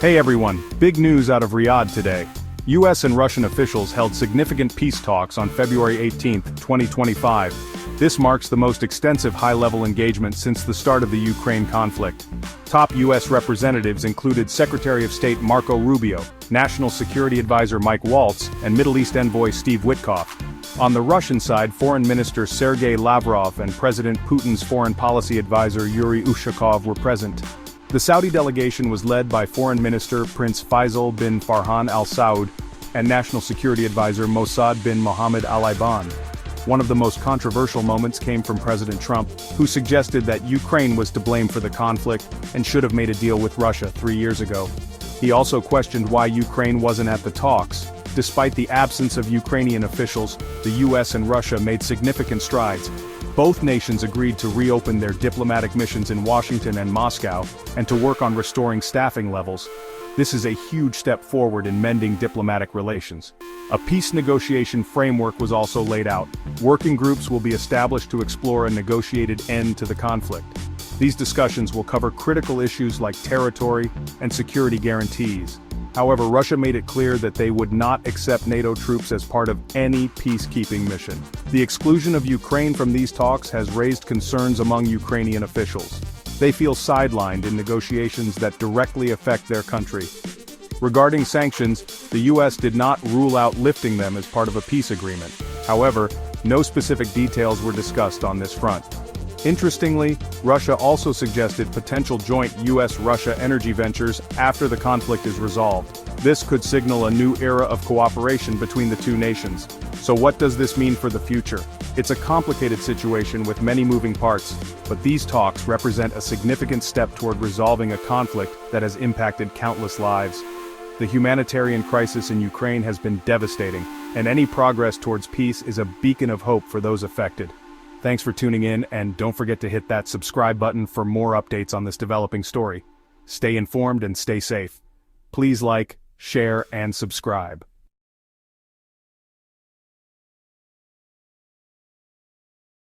Hey everyone, big news out of Riyadh today. US and Russian officials held significant peace talks on February 18, 2025. This marks the most extensive high-level engagement since the start of the Ukraine conflict. Top US representatives included Secretary of State Marco Rubio, National Security Advisor Mike Waltz, and Middle East Envoy Steve Witkoff. On the Russian side, Foreign Minister Sergei Lavrov and President Putin's Foreign Policy Advisor Yuri Ushakov were present. The Saudi delegation was led by Foreign Minister Prince Faisal bin Farhan Al Saud and National Security Advisor Mossad bin Mohammed Al Iban. One of the most controversial moments came from President Trump, who suggested that Ukraine was to blame for the conflict and should have made a deal with Russia 3 years ago. He also questioned why Ukraine wasn't at the talks. Despite the absence of Ukrainian officials, the US and Russia made significant strides. Both nations agreed to reopen their diplomatic missions in Washington and Moscow, and to work on restoring staffing levels. This is a huge step forward in mending diplomatic relations. A peace negotiation framework was also laid out. Working groups will be established to explore a negotiated end to the conflict. These discussions will cover critical issues like territory and security guarantees. However, Russia made it clear that they would not accept NATO troops as part of any peacekeeping mission. The exclusion of Ukraine from these talks has raised concerns among Ukrainian officials. They feel sidelined in negotiations that directly affect their country. Regarding sanctions, the US did not rule out lifting them as part of a peace agreement. However, no specific details were discussed on this front. Interestingly, Russia also suggested potential joint US-Russia energy ventures after the conflict is resolved. This could signal a new era of cooperation between the two nations. So what does this mean for the future? It's a complicated situation with many moving parts, but these talks represent a significant step toward resolving a conflict that has impacted countless lives. The humanitarian crisis in Ukraine has been devastating, and any progress towards peace is a beacon of hope for those affected. Thanks for tuning in, and don't forget to hit that subscribe button for more updates on this developing story. Stay informed and stay safe. Please like, share, and subscribe.